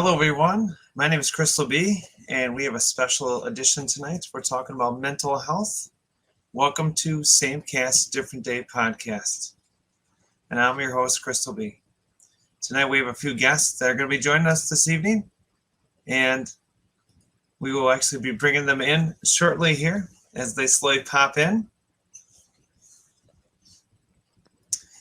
Hello, everyone. My name is Crystal B, and we have a special edition tonight. We're talking about mental health. Welcome to Same Cast, Different Day podcast. And I'm your host, Crystal B. Tonight we have a few guests that are going to be joining us this evening, and we will actually be bringing them in shortly here as they slowly pop in.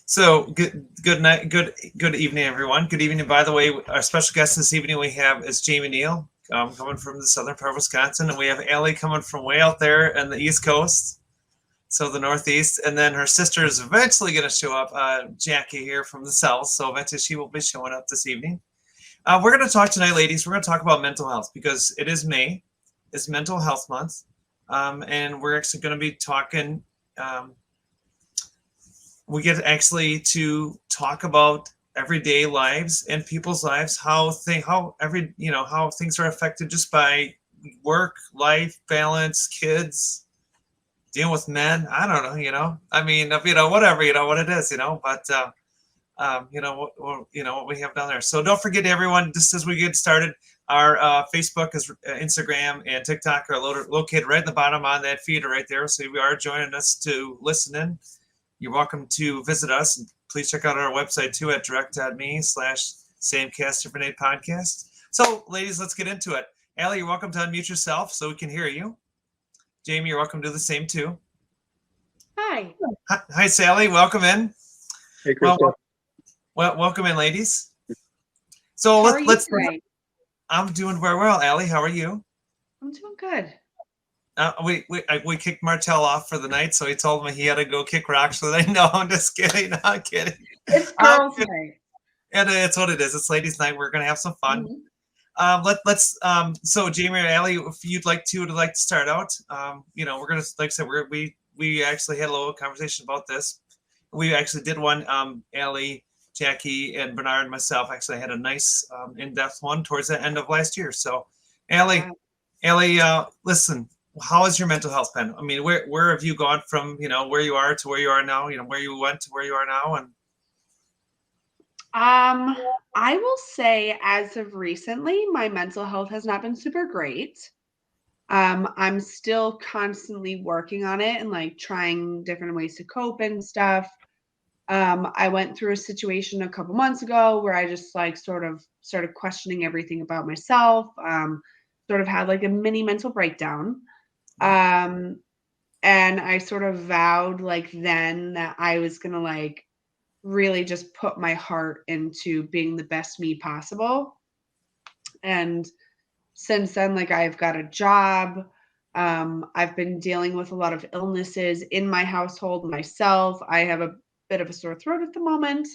So good night, good evening, everyone. Good evening. By the way, our special guest this evening we have is Jamie Neal, coming from the southern part of Wisconsin, and we have Aly coming from way out there on the East Coast, so the Northeast, and then her sister is eventually going to show up, Jackie here from the South. So eventually she will be showing up this evening. We're going to talk tonight, ladies. We're going to talk about mental health because it is May, it's Mental Health Month, and we're actually going to be talking. We get actually to talk about everyday lives and people's lives, how things are affected just by work, life, balance, kids, dealing with men. I don't know, whatever, what it is, but what we have down there. So don't forget, everyone, just as we get started, our Facebook, Instagram, and TikTok are located right at the bottom on that feed right there. So if you are joining us to listen in, you're welcome to visit us, and please check out our website too at direct.me/samecast different day podcast. So, ladies, let's get into it. Aly, you're welcome to unmute yourself so we can hear you. Jamie, you're welcome to do the same too. Hi. Hi, Sally. Welcome in. Hey, Crystal. Well, welcome in, ladies. So let's. I'm doing very well, Aly. How are you? I'm doing good. We kicked Martell off for the night, so he told me he had to go kick rocks for the night. No, I'm just kidding. No, I'm kidding. It's girls' night. And it's what it is. It's ladies' night. We're gonna have some fun. Mm-hmm. So Jamie or Aly, if you'd like to start out, we're gonna, like I said, we actually had a little conversation about this. We actually did one. Aly, Jackie, and Bernard and myself actually had a nice in-depth one towards the end of last year. So, Aly, listen. How has your mental health been? I mean, where have you gone from, where you are to where you are now, where you went to where you are now? And I will say as of recently, my mental health has not been super great. I'm still constantly working on it and like trying different ways to cope and stuff. I went through a situation a couple months ago where I just like sort of started questioning everything about myself, sort of had like a mini mental breakdown. And I sort of vowed like then that I was going to like really just put my heart into being the best me possible. And since then, like I've got a job. I've been dealing with a lot of illnesses in my household myself. I have a bit of a sore throat at the moment.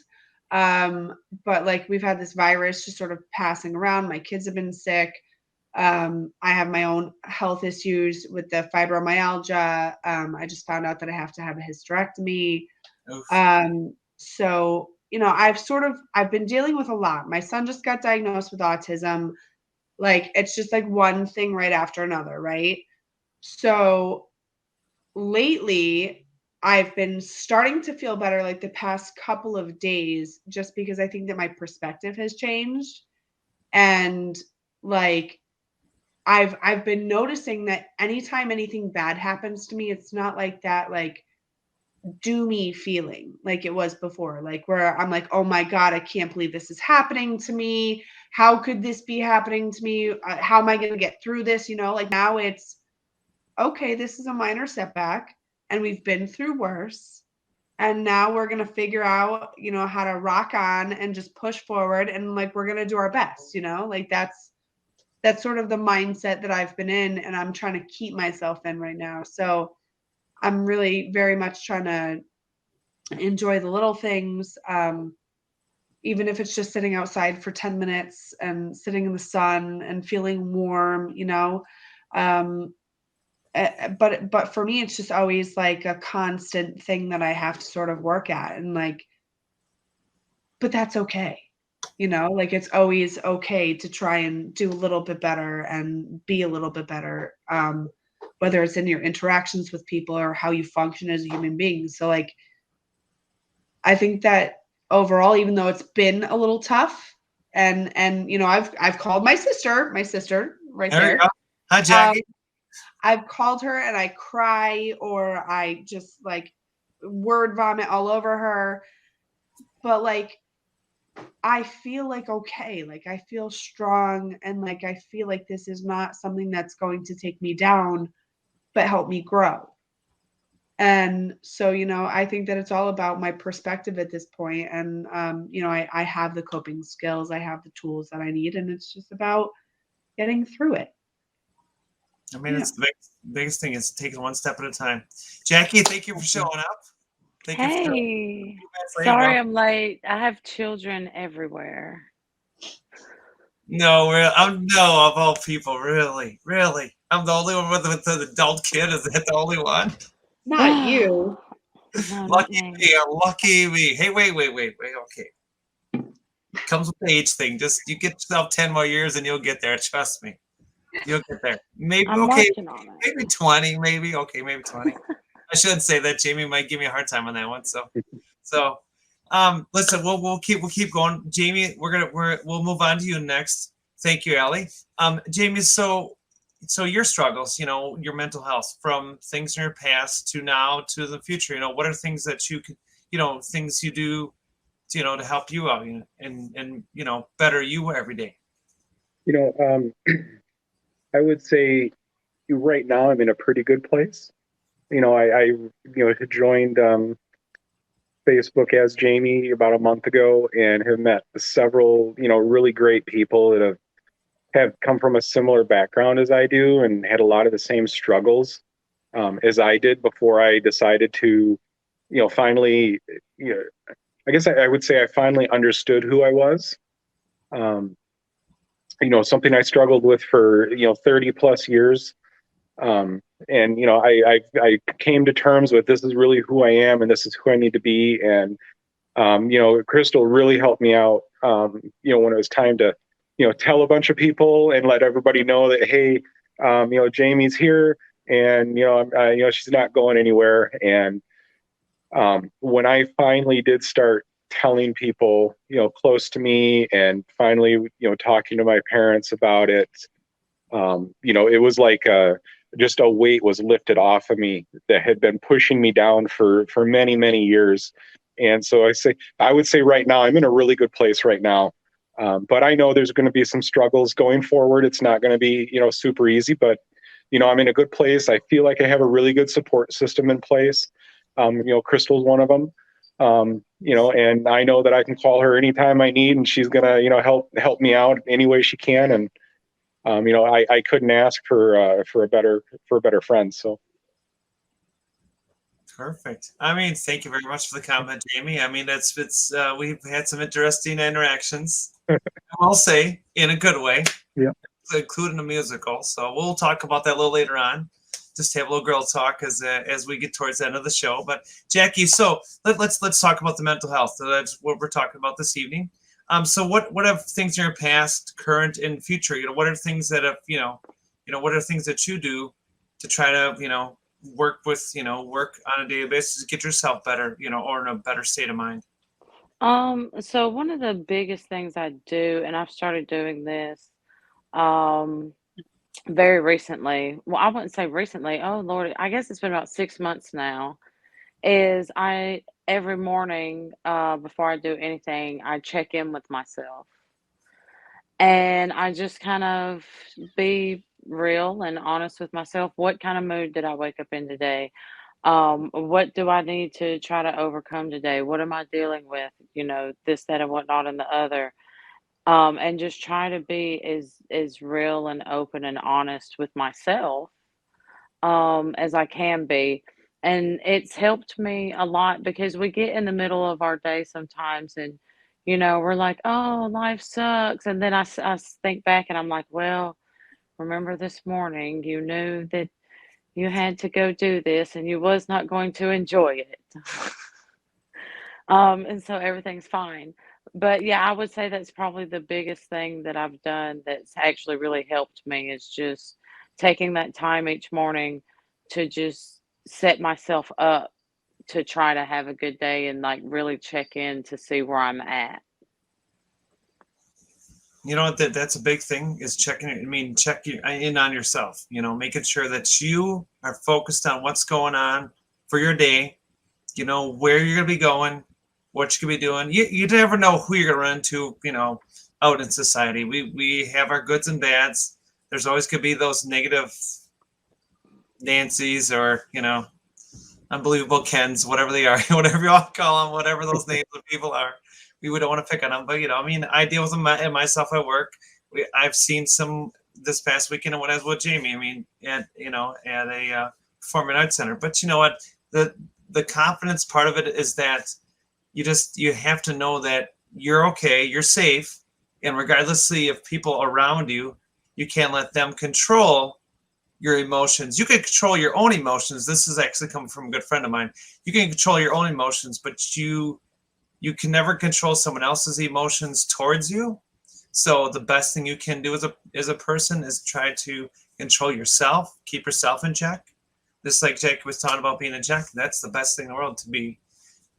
But like we've had this virus just sort of passing around. My kids have been sick. I have my own health issues with the fibromyalgia. I just found out that I have to have a hysterectomy. So, I've been dealing with a lot. My son just got diagnosed with autism. Like, it's just like one thing right after another, right? So lately, I've been starting to feel better like the past couple of days, just because I think that my perspective has changed. And like, I've been noticing that anytime anything bad happens to me, it's not like that like doomy feeling like it was before, like where I'm like, oh my God, I can't believe this is happening to me. How could this be happening to me? How am I going to get through this? Like now it's okay, this is a minor setback and we've been through worse. And now we're going to figure out, how to rock on and just push forward. And like, we're going to do our best, like that's sort of the mindset that I've been in and I'm trying to keep myself in right now. So I'm really very much trying to enjoy the little things, even if it's just sitting outside for 10 minutes and sitting in the sun and feeling warm, but for me, it's just always like a constant thing that I have to sort of work at and like, but that's okay. Like it's always okay to try and do a little bit better and be a little bit better, whether it's in your interactions with people or how you function as a human being. So like, I think that overall, even though it's been a little tough, And you know, I've called my sister right There we there. go. Hi, Um, Jackie. I've called her and I cry or I just like word vomit all over her. But like I feel like okay, like I feel strong and like I feel like this is not something that's going to take me down, but help me grow. And so, you know, I think that it's all about my perspective at this point. And, you know, I have the coping skills, I have the tools that I need, and it's just about getting through it. I mean, Yeah. it's the biggest thing is taking one step at a time. Jackie, thank you for showing up. Thank you for showing up a Hey, few minutes late. sorry Well, I'm late. I have children everywhere. no, I'm no of all people, really, really. I'm the only one with an adult kid. Is that the only one? Not you. No, not Lucky me. me. Lucky me. Hey, wait. Okay, comes with the age thing. Just you get yourself 10 more years and you'll get there. Trust me, you'll get there. Maybe I'm okay, working on it. maybe 20. Maybe okay, maybe 20. I shouldn't say that. Jamie might give me a hard time on that one. So, listen, we'll keep going. Jamie, we'll move on to you next. Thank you, Aly. Jamie, so your struggles, you know, your mental health from things in your past to now to the future. You know, what are things that you could, you know, things you do, you know, to help you out and you know, better you every day. You know, I would say right now I'm in a pretty good place. I had joined Facebook as Jamie about a month ago and have met several, really great people that have come from a similar background as I do and had a lot of the same struggles as I did before I decided to, finally, you know, I guess I would say I finally understood who I was. Um, Something I struggled with for 30 plus years. And I came to terms with this is really who I am and this is who I need to be. And Crystal really helped me out. When it was time to tell a bunch of people and let everybody know that, hey, Jamie's here, and she's not going anywhere. And when I finally did start telling people, close to me, and finally, talking to my parents about it, it was like just a weight was lifted off of me that had been pushing me down for many, many years. And so I would say right now I'm in a really good place right now. But I know there's going to be some struggles going forward. It's not going to be, super easy, but I'm in a good place. I feel like I have a really good support system in place. Crystal's one of them. And I know that I can call her anytime I need, and she's gonna, help me out any way she can. And I couldn't ask for a better friend. So Perfect. I mean, thank you very much for the comment, Jamie. I mean, it's we've had some interesting interactions. I will say in a good way. Yeah. Including a musical. So we'll talk about that a little later on. Just have a little girl talk as we get towards the end of the show. But Jackie, so let's talk about the mental health. So that's what we're talking about this evening. So what are things in your past, current, and future? You know, what are things that have what are things that you do to try to work on a daily basis to get yourself better, or in a better state of mind. So one of the biggest things I do, and I've started doing this, um, very recently. Well, I wouldn't say recently. Oh Lord, I guess it's been about 6 months now. Is I every morning, before I do anything, I check in with myself. And I just kind of be real and honest with myself. What kind of mood did I wake up in today? What do I need to try to overcome today? What am I dealing with? This, that, and whatnot, and the other. And just try to be as real and open and honest with myself as I can be. And it's helped me a lot because we get in the middle of our day sometimes and, we're like, oh, life sucks. And then I think back and I'm like, well, remember this morning you knew that you had to go do this and you was not going to enjoy it. And so everything's fine. But yeah, I would say that's probably the biggest thing that I've done that's actually really helped me is just taking that time each morning to just set myself up to try to have a good day and like really check in to see where I'm at. You know, that's a big thing is checking. I mean, check in on yourself. You know, making sure that you are focused on what's going on for your day. You know where you're gonna be going, what you could be doing. You never know who you're gonna run into. You know, out in society, we have our goods and bads. There's always gonna be those negative Nancy's or unbelievable Kens, whatever they are, whatever you all call them, whatever those names of people are. We would not want to pick on them, but I mean, I deal with them myself at work. I've seen some this past weekend when I was with Jamie. I mean, at a performing arts center. But you know what? The confidence part of it is that you have to know that you're okay, you're safe, and regardlessly of people around you, you can't let them control your emotions. You can control your own emotions. This is actually coming from a good friend of mine. You can control your own emotions, but you can never control someone else's emotions towards you. So the best thing you can do as a person is try to control yourself, keep yourself in check. Just like Jacque was talking about being in check, that's the best thing in the world, to be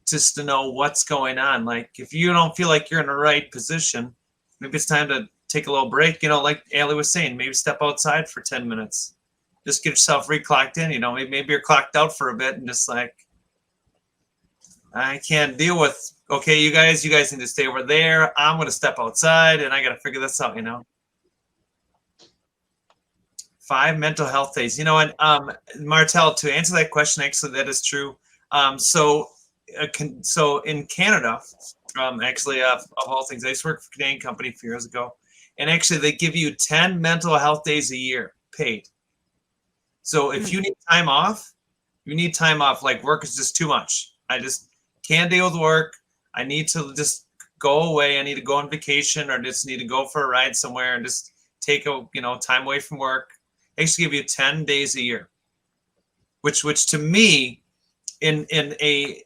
just to know what's going on. Like if you don't feel like you're in the right position, maybe it's time to take a little break. Like Aly was saying, maybe step outside for 10 minutes. Just get yourself reclocked in. Maybe you're clocked out for a bit and just like, I can't deal with, okay, you guys need to stay over there. I'm going to step outside and I got to figure this out, 5 mental health days. And Martel, to answer that question, actually, that is true. So in Canada, actually, of all things, I used to work for a Canadian company a few years ago, and actually they give you 10 mental health days a year paid. So if you need time off, like work is just too much. I just can't deal with work. I need to just go away. I need to go on vacation or just need to go for a ride somewhere and just take time away from work. They actually give you 10 days a year, which to me in a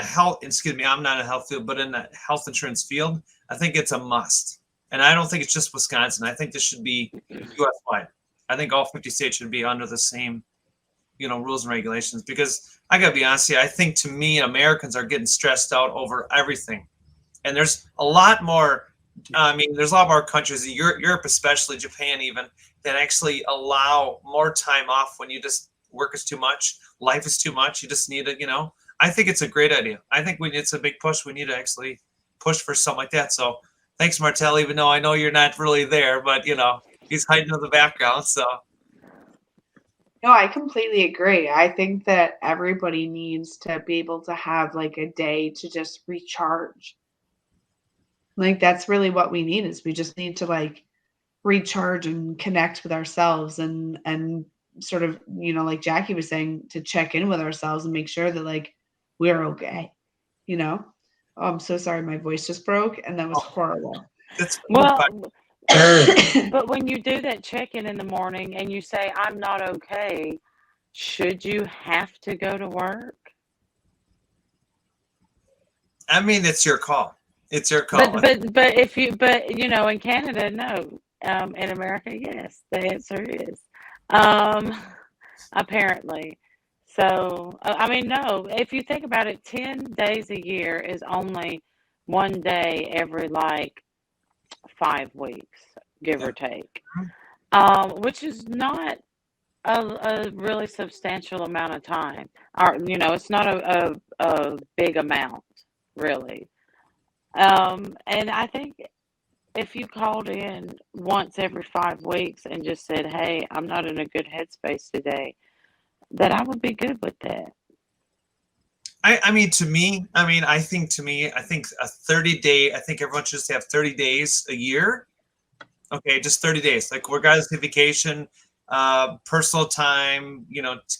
health, excuse me, I'm not in a health field, but in the health insurance field, I think it's a must. And I don't think it's just Wisconsin. I think this should be US wide. I think all 50 states should be under the same, rules and regulations, because I gotta be honest here. I think to me, Americans are getting stressed out over everything. And there's a lot more, there's a lot more countries, Europe especially, Japan even, that actually allow more time off when you just work is too much, life is too much. You just need to, I think it's a great idea. I think it's a big push. We need to actually push for something like that. So thanks, Martel, even though I know you're not really there, but he's hiding in the background. So no, I completely agree. I think that everybody needs to be able to have like a day to just recharge. Like that's really what we need, is we just need to like recharge and connect with ourselves and sort of, like Jacque was saying, to check in with ourselves and make sure that like we're okay. Oh, I'm so sorry, my voice just broke and that was horrible. Well, but when you do that check-in in the morning and you say, I'm not okay, should you have to go to work? I mean, it's your call. It's your call. But in Canada, no. In America, yes. The answer is apparently. So, no. If you think about it, 10 days a year is only one day every like 5 weeks, give or take, which is not a really substantial amount of time. Or, it's not a big amount, really. And I think if you called in once every 5 weeks and just said, hey, I'm not in a good headspace today, that I would be good with that. I think a 30-day, I think everyone should just have 30 days a year. Okay, just 30 days. Like regardless of vacation, personal time,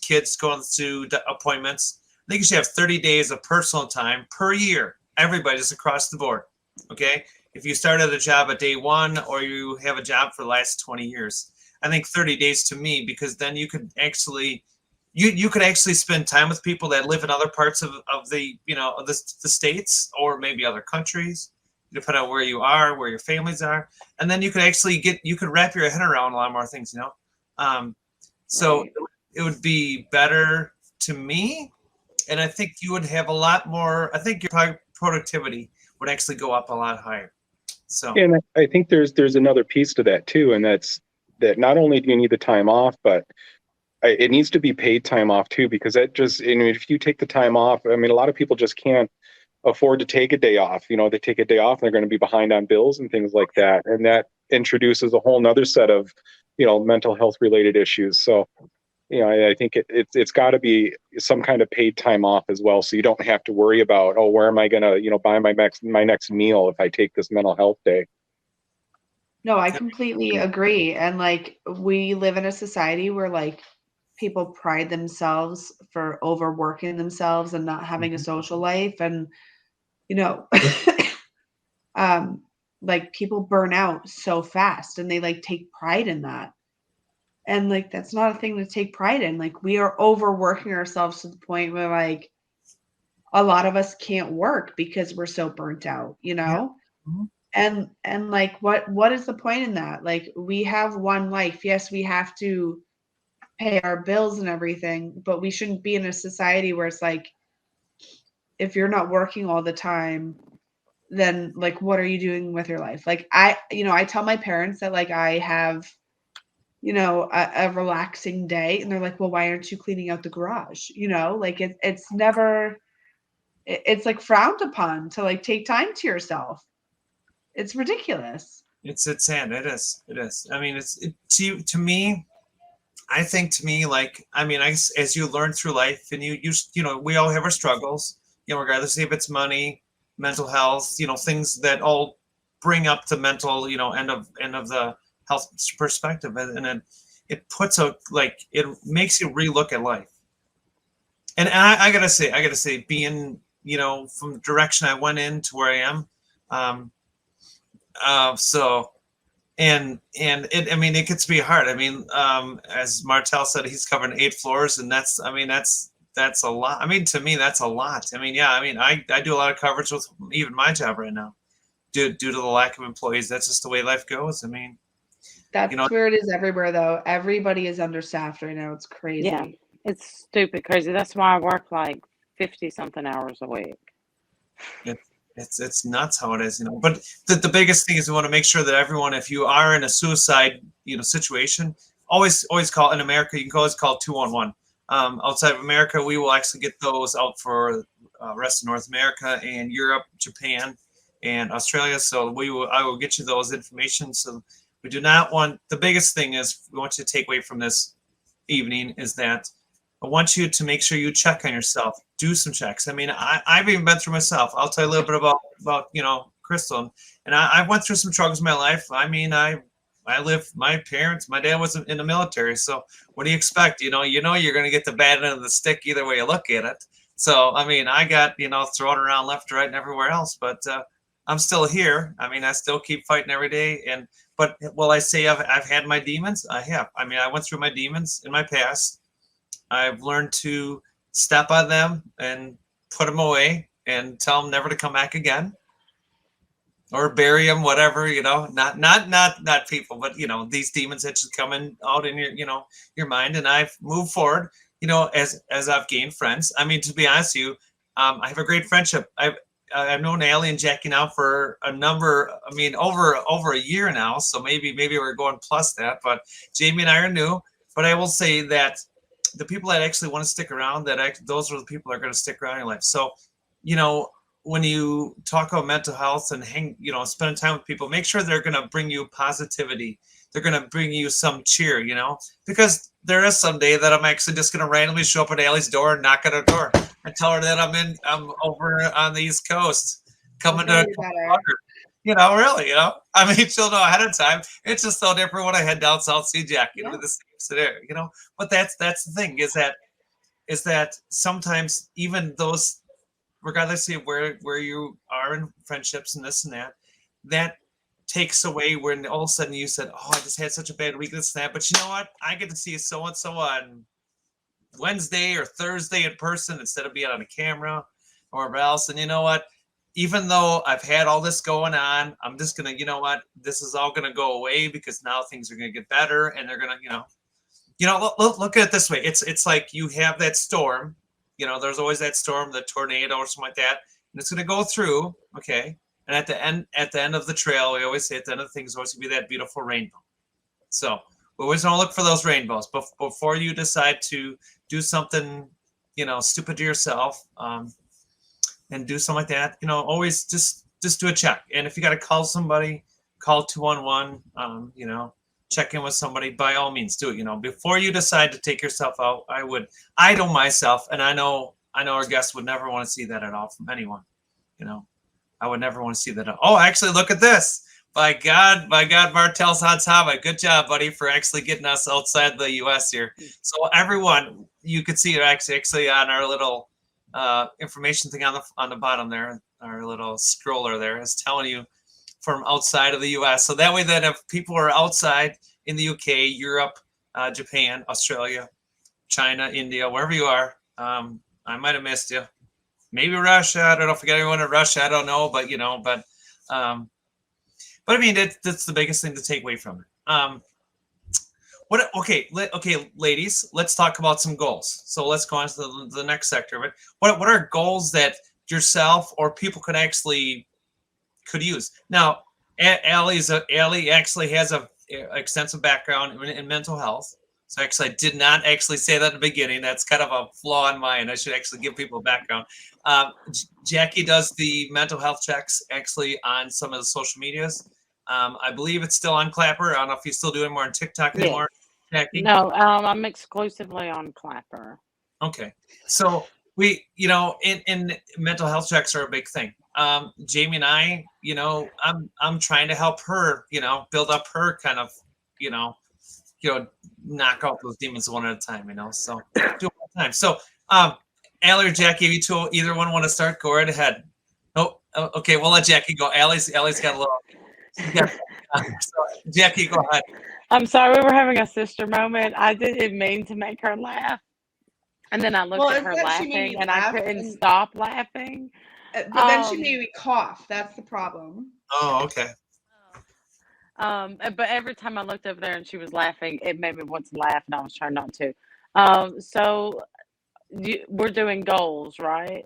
kids going to appointments. I think you should have 30 days of personal time per year. Everybody, just across the board. Okay, if you start at a job at day one or you have a job for the last 20 years, I think 30 days to me, because then you could actually you could actually spend time with people that live in other parts of the the states, or maybe other countries, depending on where you are, where your families are, and then you could actually wrap your head around a lot more things. So Right. it would be better to me, and I think you would have a lot more. I think your productivity would actually go up a lot higher. So, And I think there's another piece to that too, and that's that not only do you need the time off, but it needs to be paid time off too, because that just, I mean, if you take the time off, I mean, a lot of people just can't afford to take a day off. You know, they take a day off and they're going to be behind on bills and things like that. And that introduces a whole nother set of, mental health related issues. So, I think it's got to be some kind of paid time off as well. So you don't have to worry about, oh, where am I going to, buy my next meal if I take this mental health day. No, I completely agree. And like we live in a society where like people pride themselves for overworking themselves and not having a social life. And, you know, like people burn out so fast and they like take pride in that. And like that's not a thing to take pride in. Like we are overworking ourselves to the point where like a lot of us can't work because we're so burnt out, you yeah. know? Mm-hmm. And like what is the point in that? Like we have one life. Yes, we have to pay our bills and everything, but we shouldn't be in a society where it's like if you're not working all the time, then like what are you doing with your life? Like I tell my parents that like I have a relaxing day and they're like, well, why aren't you cleaning out the garage? Like it's never it's like frowned upon to like take time to yourself. It's ridiculous. It's sad. It is. I mean, to me. I think to me, like, I mean, as you learn through life, and we all have our struggles, regardless if it's money, mental health, things that all bring up the mental, end of the health perspective, and then it puts it makes you relook at life. And I gotta say, being, from the direction I went in to where I am, so. And it, I mean, it gets to be hard. I mean, as Martel said, he's covering 8 floors, and that's a lot. I mean, to me, that's a lot. I mean, yeah, I mean, I do a lot of coverage with even my job right now, due to the lack of employees. That's just the way life goes. I mean, That's where it is everywhere, though. Everybody is understaffed right now. It's crazy. Yeah, it's stupid crazy. That's why I work like 50 something hours a week. It's nuts how it is, But the biggest thing is we want to make sure that everyone, if you are in a suicide, situation, always call. In America, you can always call 211. Outside of America, we will actually get those out for rest of North America and Europe, Japan, and Australia. So I will get you those information. So we do not want. The biggest thing is we want you to take away from this evening is that I want you to make sure you check on yourself. Do some checks. I mean, I've even been through myself. I'll tell you a little bit about Crystal, and I went through some struggles in my life. I mean, I lived. My dad was in the military, so what do you expect? You're going to get the bad end of the stick either way you look at it. So I mean, I got thrown around left, right, and everywhere else, but I'm still here. I mean, I still keep fighting every day. But will I say I've had my demons? I have. I mean, I went through my demons in my past. I've learned to step on them and put them away and tell them never to come back again, or bury them, whatever, not people, but these demons that just coming out in your mind. And I've moved forward, as I've gained friends. I mean, to be honest with you, I have a great friendship. I've known Aly and Jacque now for over a year now. So maybe we're going plus that, but Jamie and I are new. But I will say that the people that actually want to stick around, those are the people that are going to stick around in your life. So, when you talk about mental health and spending time with people, make sure they're going to bring you positivity. They're going to bring you some cheer, because there is some day that I'm actually just going to randomly show up at Aly's door and knock at her door and tell her that I'm over on the East Coast coming to really, I mean, she'll know ahead of time. It's just so different when I head down South Sea Jack, the same scenario, but that's the thing is that sometimes even those, regardless of where you are in friendships and this and that takes away when all of a sudden you said, oh, I just had such a bad week, this and that. But you know what? I get to see so-and-so on Wednesday or Thursday in person instead of being on a camera or whatever else. And you know what? Even though I've had all this going on, I'm just going to, this is all going to go away because now things are going to get better and they're going to, look at it this way. It's like you have that storm, there's always that storm, the tornado or something like that. And it's going to go through. Okay. And at the end of the trail, we always say at the end of things, always be that beautiful rainbow. So we always want to look for those rainbows. But before you decide to do something, stupid to yourself, and do something like that, always just do a check. And if you got to call somebody, call 211. Check in with somebody. By all means, do it. Before you decide to take yourself out, I know myself, and I know our guests would never want to see that at all from anyone. I would never want to see that. Oh, actually, look at this. By God, Martel's Hot Topic. Good job, buddy, for actually getting us outside the U.S. here. So everyone, you could see it actually on our little information thing on the bottom there. Our little scroller there is telling you from outside of the U.S. So that way, that if people are outside in the UK, Europe, Japan, Australia, China, India, wherever you are, I might have missed you. Maybe Russia. I don't know if we got anyone in Russia. I don't know, but I mean, that's the biggest thing to take away from it. Okay, ladies, let's talk about some goals. So let's go on to the next sector of it. What are goals that yourself or people could use? Now, Aly actually has a extensive background in mental health. So actually, I did not actually say that in the beginning. That's kind of a flaw in mine. I should actually give people a background. Jackie does the mental health checks actually on some of the social medias. I believe it's still on Clapper. I don't know if he's still doing more on TikTok anymore. Jackie? No, I'm exclusively on Clapper. Okay. So we, in mental health checks are a big thing. Jamie and I, I'm trying to help her, build up her kind of, knock out those demons one at a time, so do it one at a time. So, Aly or Jackie, if you two, either one want to start, go right ahead. Oh, okay, we'll let Jackie go. Aly's got a little, so Jackie, go ahead. I'm sorry, we were having a sister moment. I didn't mean to make her laugh. And then I looked at her laughing and I couldn't stop laughing. But then she made me cough. That's the problem. Oh, okay. But every time I looked over there and she was laughing, it made me want to laugh, and I was trying not to. So we're doing goals, right?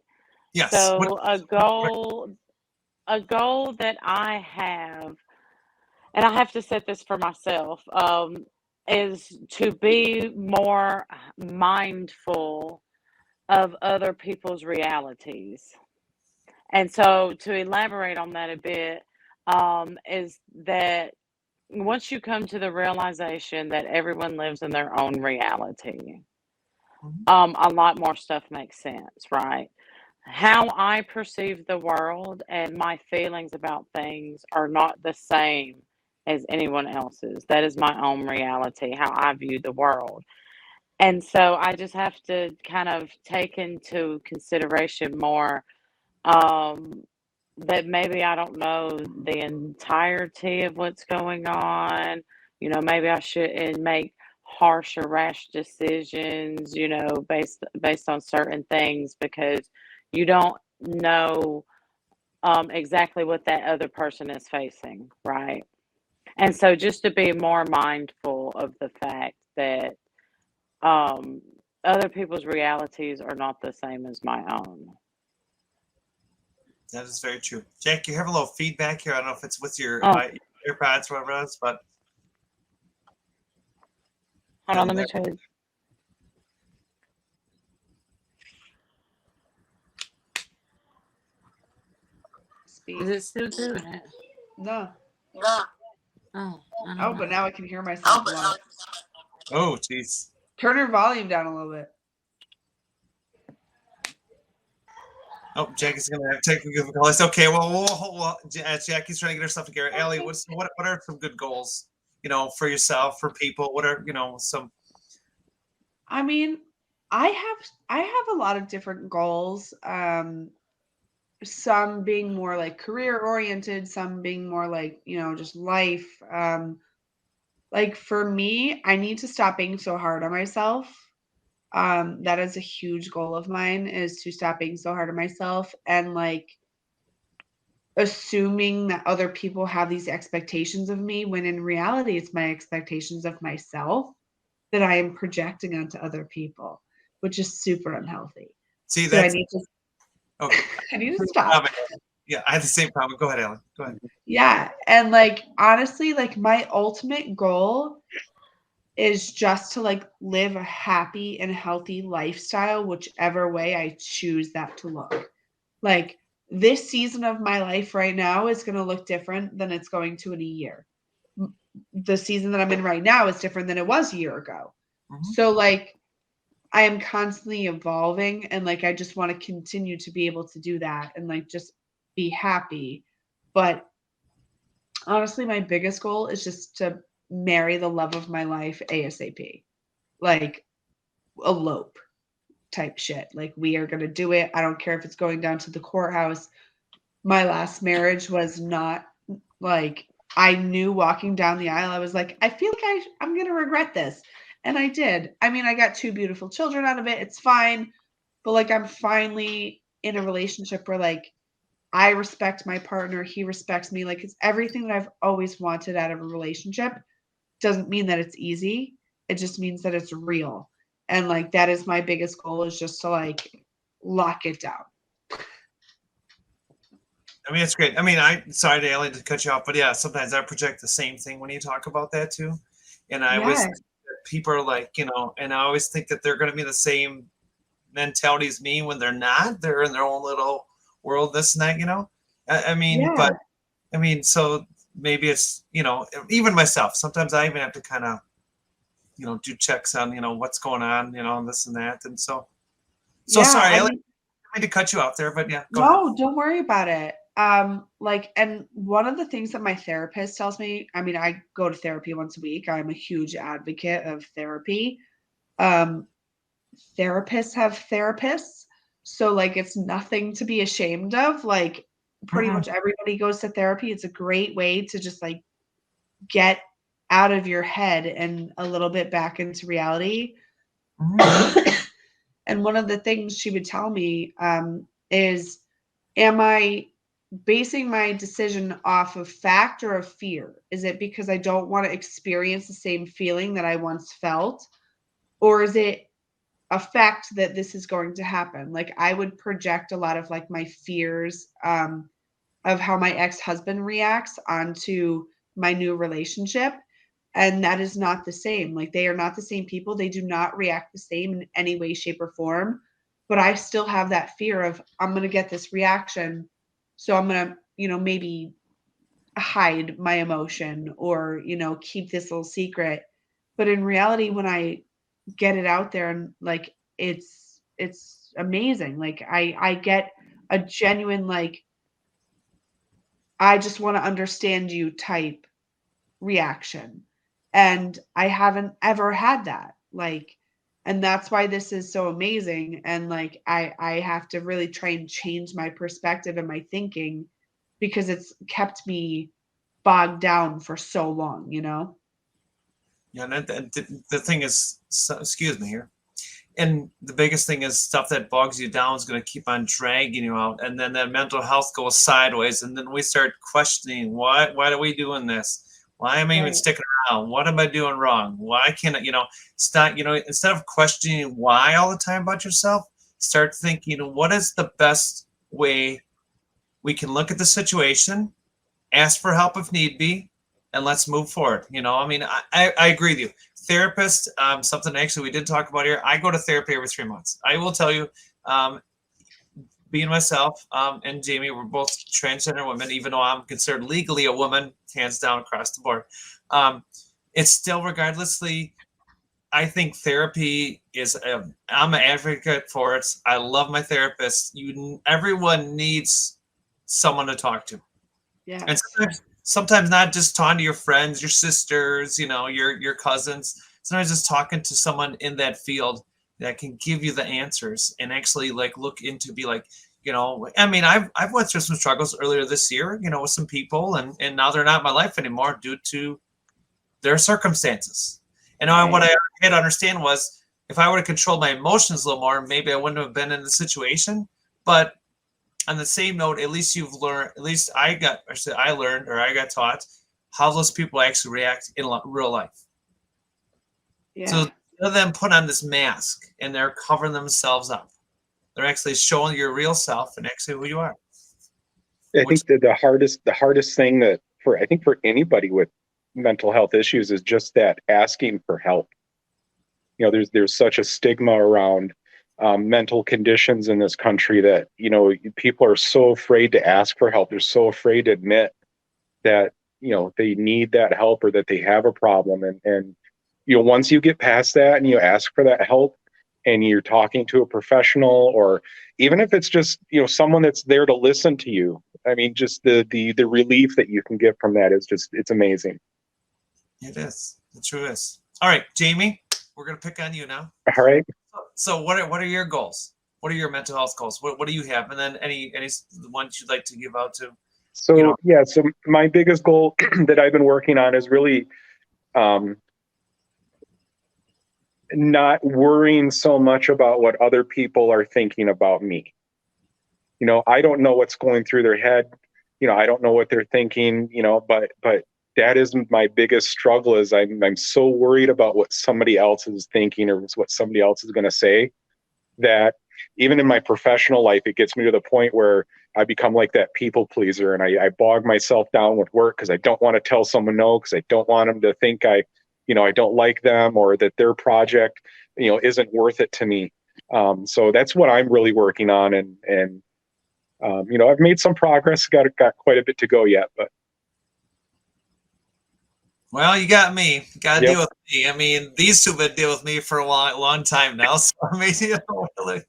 Yes. So a goal that I have, and I have to set this for myself, is to be more mindful of other people's realities. And so to elaborate on that a bit, is that once you come to the realization that everyone lives in their own reality, a lot more stuff makes sense, right? How I perceive the world and my feelings about things are not the same as anyone else's. That is my own reality, how I view the world. And so I just have to kind of take into consideration more that maybe I don't know the entirety of what's going on. Maybe I shouldn't make harsh or rash decisions, based on certain things, because you don't know exactly what that other person is facing, right? And so just to be more mindful of the fact that other people's realities are not the same as my own. That is very true. Jack, you have a little feedback here. I don't know if it's with your AirPods or whatever else, but hold on, let me try. Is it still doing it? No. Oh, but now I can hear myself. Oh, jeez. Turn her volume down a little bit. Oh, Jackie's gonna have technical difficulties. Okay, well, Jackie's trying to get herself together. Aly, what are some good goals, for yourself, for people? What are some? I mean, I have a lot of different goals. Some being more like career oriented, some being more like just life. Like for me, I need to stop being so hard on myself. That is a huge goal of mine, is to stop being so hard on myself and like assuming that other people have these expectations of me, when in reality it's my expectations of myself that I am projecting onto other people, which is super unhealthy. See, so I need to okay. I need to stop. Yeah, I had the same problem. Go ahead, Alan. Go ahead. Yeah. And like, honestly, like my ultimate goal is just to like live a happy and healthy lifestyle, whichever way I choose that to look. Like this season of my life right now is going to look different than it's going to in a year. The season that I'm in right now is different than it was a year ago. So like I am constantly evolving and like I just want to continue to be able to do that and like just be happy. But honestly, my biggest goal is just to marry the love of my life ASAP. Like elope type shit. Like we are going to do it. I don't care if it's going down to the courthouse. My last marriage was not like I knew walking down the aisle I was like I feel like I'm going to regret this. And I did. I mean, I got 2 beautiful children out of it. It's fine. But like I'm finally in a relationship where like I respect my partner, he respects me. Like it's everything that I've always wanted out of a relationship. Doesn't mean that it's easy. It just means that it's real. And like that is my biggest goal is just to like lock it down. I mean, it's great. I mean, sorry to Alien to cut you off, but yeah, sometimes I project the same thing when you talk about that too. And I always Yes. people are like, and I always think that they're going to be the same mentality as me when they're not. They're in their own little world, this and that. I mean, Yeah. but I mean, so maybe it's even myself. Sometimes I even have to kind of do checks on what's going on, this and that, and so Yeah. sorry, I Alien, mean, I didn't mean to cut you off there, but yeah, go ahead. no, don't worry about it. Like, and one of the things that my therapist tells me, I mean, I go to therapy once a week. I'm a huge advocate of therapy. Um, Therapists have therapists. So like it's nothing to be ashamed of. Like pretty much everybody goes to therapy. It's a great way to just like get out of your head and a little bit back into reality. And one of the things she would tell me is, am I basing my decision off of fact or of fear? Is it because I don't want to experience the same feeling that I once felt? Or is it a fact that this is going to happen? Like I would project a lot of like my fears of how my ex-husband reacts onto my new relationship. And that is not the same. Like they are not the same people. They do not react the same in any way, shape, or form. But I still have that fear of I'm going to get this reaction. So I'm going to, maybe hide my emotion or, keep this little secret. But in reality, when I get it out there and like it's amazing. Like I get a genuine like I just want to understand you type reaction. And I haven't ever had that. Like, and that's why this is so amazing. And like, I have to really try and change my perspective and my thinking because it's kept me bogged down for so long, Yeah, and the thing is, excuse me here. And the biggest thing is stuff that bogs you down is going to keep on dragging you out, and then that mental health goes sideways, and then we start questioning why are we doing this? Why am I even Right. sticking around? What am I doing wrong? Why can't I? Start. Instead of questioning why all the time about yourself, start thinking, what is the best way we can look at the situation, ask for help if need be, and let's move forward. I mean, I agree with you. Therapist, something actually we did talk about here. I go to therapy every 3 months. I will tell you, being myself and Jamie, we're both transgender women, even though I'm considered legally a woman, hands down across the board. It's still, regardlessly, I think therapy is. I'm an advocate for it. I love my therapist. Everyone needs someone to talk to. Yeah. And sometimes not just talking to your friends, your sisters, your cousins. Sometimes just talking to someone in that field that can give you the answers and actually like look into be like, I mean, I've went through some struggles earlier this year, with some people, and now they're not in my life anymore due to their circumstances. And what I had to understand was if I would have controlled my emotions a little more, maybe I wouldn't have been in the situation. But on the same note, at least you've learned, at least I learned or I got taught how those people actually react in real life. Yeah. So none of them put on this mask and they're covering themselves up. They're actually showing your real self and actually who you are. I think that the hardest thing that I think for anybody with mental health issues is just that asking for help. You know, there's such a stigma around mental conditions in this country that, you know, people are so afraid to ask for help. They're so afraid to admit that, you know, they need that help or that they have a problem. And you know, once you get past that and you ask for that help and you're talking to a professional, or even if it's just, you know, someone that's there to listen to you, I mean, just the relief that you can get from that is just, it's amazing. It is. It true is. All right, Jamie, we're gonna pick on you now. All right. So what are your goals? What are your mental health goals? What do you have? And then any ones you'd like to give out to? So You know. yeah, so my biggest goal that I've been working on is really not worrying so much about what other people are thinking about me. You know, I don't know what's going through their head. You know, I don't know what they're thinking, you know, but that is my biggest struggle, is I'm so worried about what somebody else is thinking or what somebody else is going to say, that even in my professional life, it gets me to the point where I become like that people pleaser, and I bog myself down with work because I don't want to tell someone no, because I don't want them to think I don't like them, or that their project, you know, isn't worth it to me. So that's what I'm really working on, and you know, I've made some progress. Got quite a bit to go yet, but. Well, you got me. Got to Yep. deal with me. I mean, these two have been dealing with me for a long time now. So I mean, you know, really,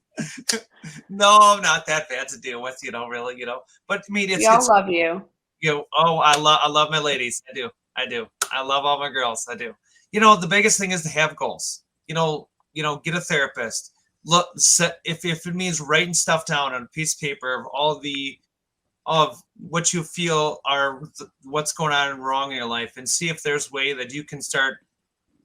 no, I'm not that bad to deal with. You know, really, you know. But I mean, We all it's love you. you know. Oh, I love my ladies. I do. I love all my girls. I do. You know, the biggest thing is to have goals. You know, get a therapist. Look, if it means writing stuff down on a piece of paper of all of what you feel are what's going on wrong in your life, and see if there's a way that you can start,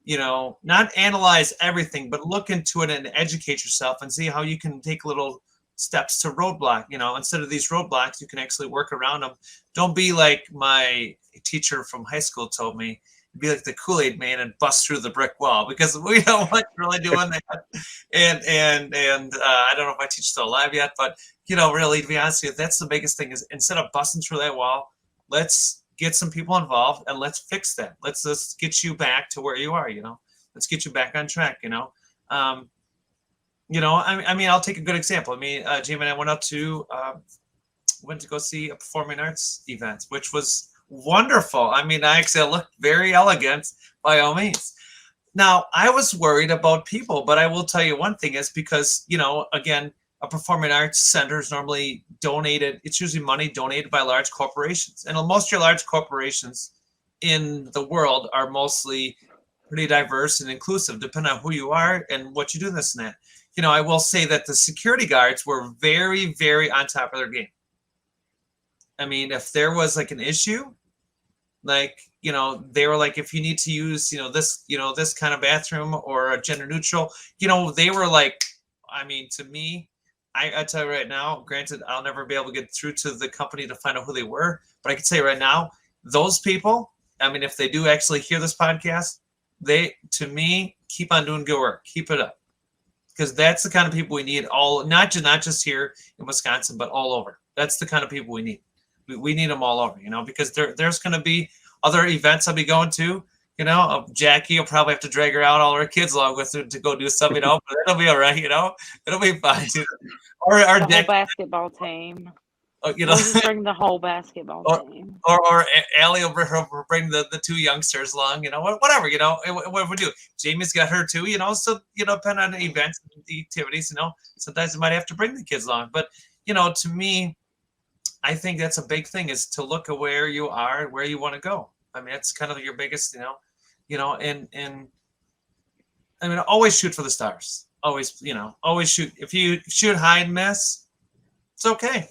you know, not analyze everything, but look into it and educate yourself and see how you can take little steps to roadblock, you know, instead of these roadblocks, you can actually work around them. Don't be like my teacher from high school told me, be like the Kool-Aid man and bust through the brick wall, because we don't want really doing that. And I don't know if my teacher's still alive yet, but you know, really, to be honest with you, that's the biggest thing, is instead of busting through that wall, let's get some people involved and let's fix that. Let's get you back to where you are, you know, let's get you back on track, you know. You know, I mean, I'll take a good example. I mean, Jamie and I went to go see a performing arts event, which was wonderful. I mean, I actually looked very elegant by all means. Now, I was worried about people, but I will tell you one thing is, because, you know, again, a performing arts center is normally donated. It's usually money donated by large corporations. And most of your large corporations in the world are mostly pretty diverse and inclusive, depending on who you are and what you do, this and that. You know, I will say that the security guards were very, very on top of their game. I mean, if there was like an issue, like, you know, they were like, if you need to use, this kind of bathroom or a gender neutral, you know, they were like, I mean, to me, I tell you right now, granted, I'll never be able to get through to the company to find out who they were, but I can say right now, those people, I mean, if they do actually hear this podcast, they, to me, keep on doing good work. Keep it up. Because that's the kind of people we need, not just here in Wisconsin, but all over. That's the kind of people we need. We need them all over, you know, because there's going to be other events I'll be going to, you know. Jackie will probably have to drag her out, all her kids along with her, to go do something, you know, but it'll be all right, you know. It'll be fine. Or the whole basketball team. You know, We'll just bring the whole basketball team. Or Aly will bring the two youngsters along, you know, whatever, you know, what we do. Jamie's got her too, you know, so, you know, depending on the events and the activities, you know, sometimes you might have to bring the kids along. But, you know, to me, I think that's a big thing, is to look at where you are, where you want to go. I mean, that's kind of your biggest, you know, and I mean, always shoot for the stars. Always, you know, always shoot. If you shoot high and miss, it's okay.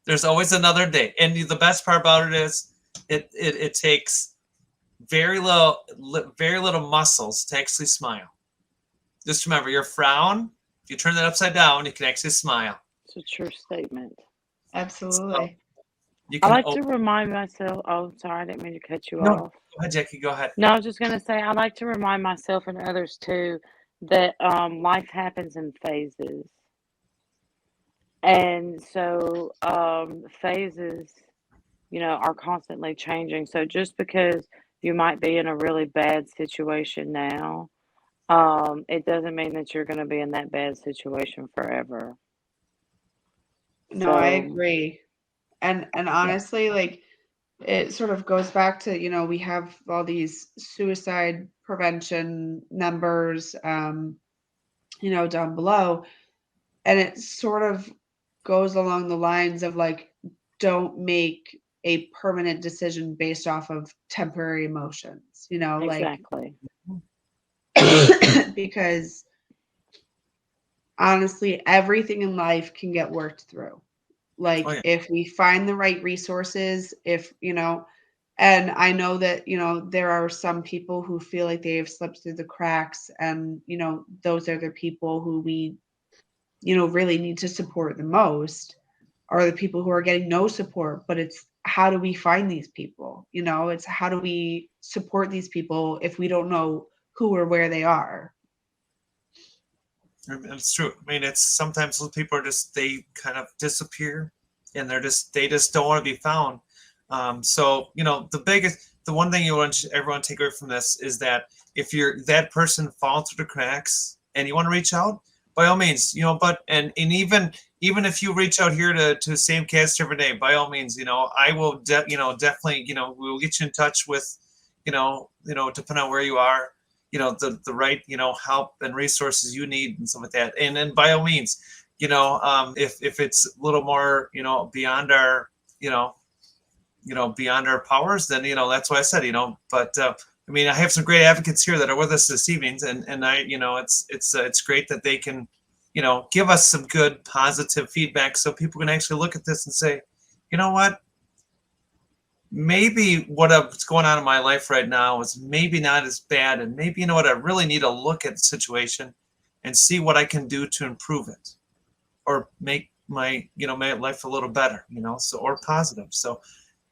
There's always another day. And the best part about it is it takes very little muscles to actually smile. Just remember, your frown, if you turn that upside down, you can actually smile. It's a true statement. Absolutely. So I like to remind myself. Oh, sorry, I didn't mean to cut you off. Go ahead, Jackie. Go ahead. No, I was just going to say, I like to remind myself and others too that life happens in phases. And so phases are constantly changing. So just because you might be in a really bad situation now, it doesn't mean that you're going to be in that bad situation forever. No, I So, agree. And yeah, honestly, like it sort of goes back to, we have all these suicide prevention numbers, down below. And it sort of goes along the lines of like, don't make a permanent decision based off of temporary emotions, like exactly. because honestly, everything in life can get worked through. Oh Like yeah. if we find the right resources, and I know that, there are some people who feel like they have slipped through the cracks, and, those are the people who we, really need to support the most, are the people who are getting no support. But it's how do we find these people? It's how do we support these people if we don't know who or where they are? It's true. I mean, it's sometimes those people are just they kind of disappear, and they just don't want to be found. So the one thing you want everyone to take away from this is that if you're that person falling through the cracks and you want to reach out, by all means, But and even if you reach out here to Same Cast every day, by all means, I will definitely we will get you in touch with depending on where you are, the right help and resources you need and stuff like that. And then by all means, if it's a little more beyond our beyond our powers, then that's why I said but I mean, I have some great advocates here that are with us this evening, and I it's great that they can give us some good positive feedback so people can actually look at this and say, you know what, maybe what's going on in my life right now is maybe not as bad, and maybe I really need to look at the situation and see what I can do to improve it or make my my life a little better, so or positive. So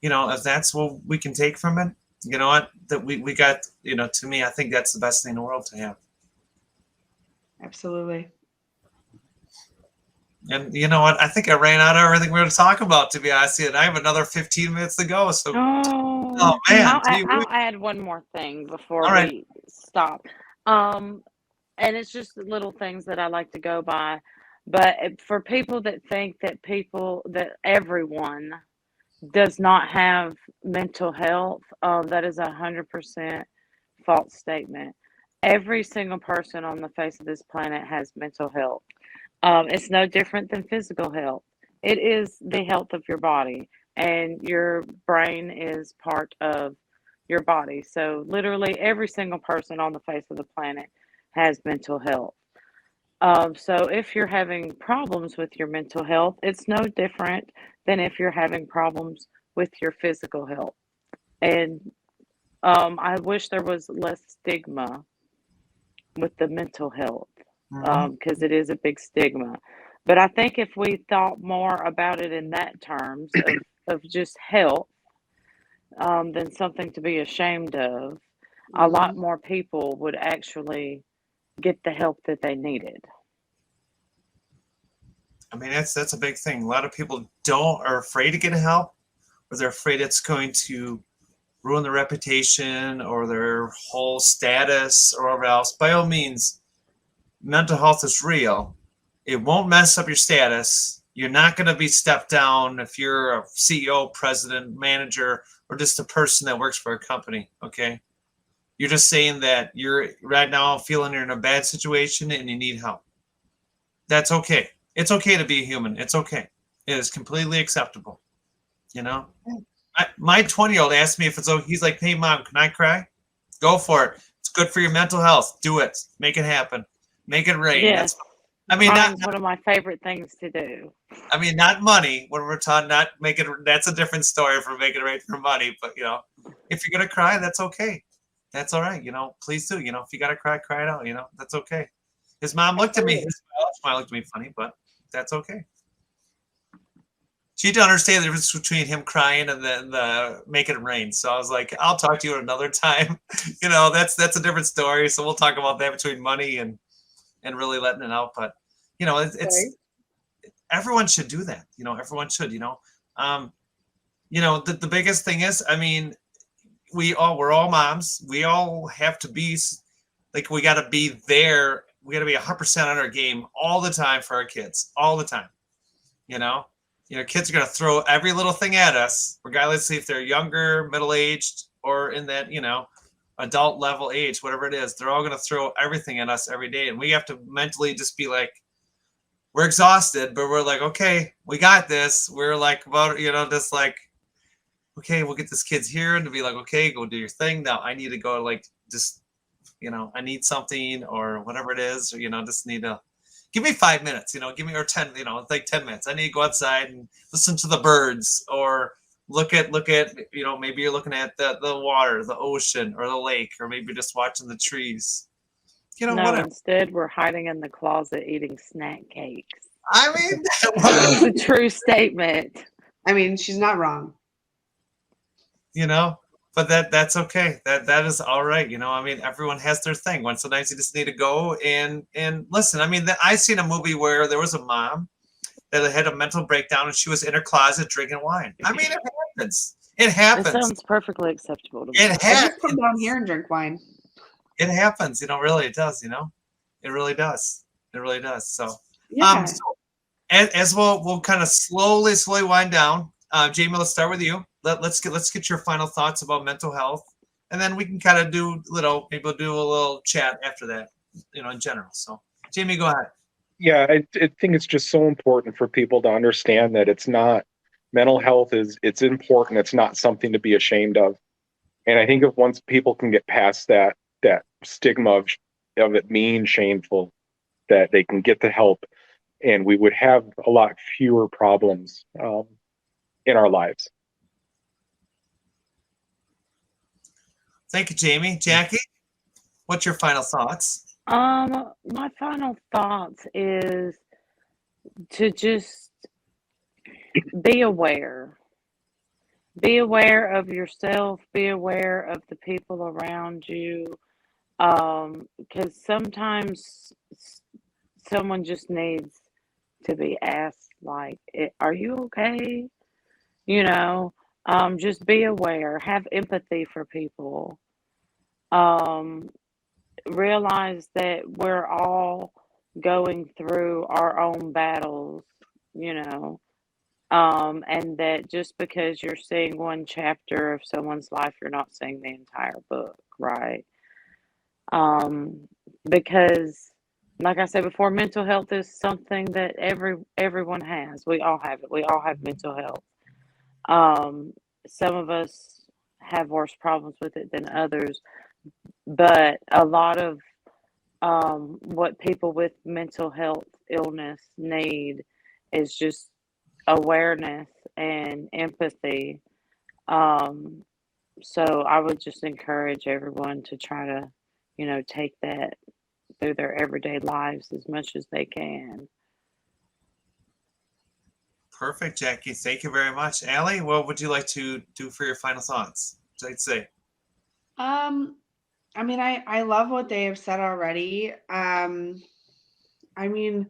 if that's what we can take from it, what that we got, to me, I think that's the best thing in the world to have. Absolutely. And you know what? I think I ran out of everything we were going to talk about, to be honest with you, and I have another 15 minutes to go. So, oh Oh, man, gee, I'll add one more thing before all right. we stop. Um, and it's just the little things that I like to go by. But for people that think that everyone does not have mental health, that is 100% false statement. Every single person on the face of this planet has mental health. It's no different than physical health. It is the health of your body, and your brain is part of your body. So, literally, every single person on the face of the planet has mental health. So, if you're having problems with your mental health, it's no different than if you're having problems with your physical health. And I wish there was less stigma with the mental health, Mm-hmm. because it is a big stigma. But I think if we thought more about it in that terms of just health, than something to be ashamed of, a lot Mhm. more people would actually get the help that they needed. I mean, that's a big thing. A lot of people are afraid to get help, or they're afraid it's going to ruin their reputation or their whole status or whatever else. By all means, mental health is real. It won't mess up your status. You're not going to be stepped down if you're a CEO, president, manager, or just a person that works for a company. Okay. You're just saying that you're right now feeling you're in a bad situation and you need help. That's okay. It's okay to be human. It's okay. It is completely acceptable. You know, my 20-year-old asked me if it's okay. He's like, "Hey, mom, can I cry? Go for it. It's good for your mental health. Do it. Make it happen. Make it rain." Yes, That's, I mean, not, crying's one of my favorite things to do. I mean, not money. When we're talking, not make it. That's a different story from making it rain for money. But if you're gonna cry, that's okay. That's all right. Please do. If you gotta cry, cry it out. That's okay. His mom looked at me. Absolutely. His smile looked at me funny, but that's okay. She didn't understand the difference between him crying and then the making it rain. So I was like, I'll talk to you another time. That's a different story. So we'll talk about that between money and really letting it out. But it's Right. everyone should do that. Everyone should. the biggest thing is, I mean, we're all moms. We all have to be like, we got to be there. We got to be 100% on our game all the time for our kids, all the time. Kids are going to throw every little thing at us, regardless if they're younger, middle-aged, or in that, adult level age, whatever it is. They're all going to throw everything at us every day. And we have to mentally just be like, we're exhausted, but we're like, okay, we got this. We're like, about, just like, okay, we'll get this kids here, and to be like, okay, go do your thing. Now I need to go, like, just, I need something or whatever it is, or, just need to give me 5 minutes, give me, or 10, it's like 10 minutes. I need to go outside and listen to the birds, or look at, maybe you're looking at the water, the ocean, or the lake, or maybe just watching the trees. No, whatever. instead we're hiding in the closet eating snack cakes. I mean, It's a true statement. I mean, she's not wrong. But that's okay. That is all right. I mean, everyone has their thing. Sometimes you just need to go and listen. I mean, I seen a movie where there was a mom that had a mental breakdown, and she was in her closet drinking wine. I mean, it happens. It happens. It sounds perfectly acceptable to me. I just come down here and drink wine. It happens. Really, it does. It really does. It really does. So, Yeah. As we'll kind of slowly wind down. Jamie, let's start with you. Let's get your final thoughts about mental health, and then we can kind of do a little chat after that, in general. So, Jamie, go ahead. Yeah, I think it's just so important for people to understand that it's not, mental health it's important. It's not something to be ashamed of. And I think if once people can get past that stigma of it being shameful, that they can get the help, and we would have a lot fewer problems in our lives. Thank you, Jamie. Jackie, what's your final thoughts? My final thoughts is to just be aware. Be aware of yourself. Be aware of the people around you. Because sometimes someone just needs to be asked, like, are you okay? Just be aware. Have empathy for people. Realize that we're all going through our own battles, and that just because you're seeing one chapter of someone's life, you're not seeing the entire book, right? Because, like I said before, mental health is something that everyone has. We all have it. We all have mental health. Some of us have worse problems with it than others, but a lot of what people with mental health illness need is just awareness and empathy. So I would just encourage everyone to try to, take that through their everyday lives as much as they can. Perfect, Jackie. Thank you very much. Aly, what would you like to do for your final thoughts? What would you like to say? I mean, I love what they have said already. I mean,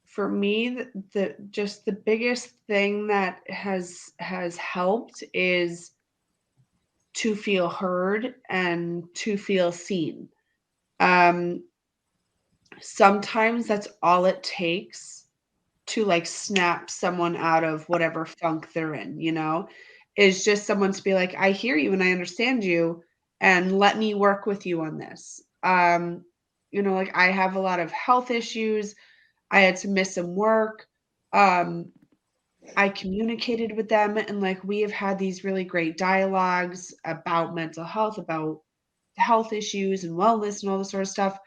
for me, the biggest thing that has helped is to feel heard and to feel seen. Sometimes that's all it takes to, like, snap someone out of whatever funk they're in, is just someone to be like, I hear you and I understand you, and let me work with you on this. Like, I have a lot of health issues. I had to miss some work. I communicated with them, and, like, we have had these really great dialogues about mental health, about health issues and wellness and all this sort of stuff.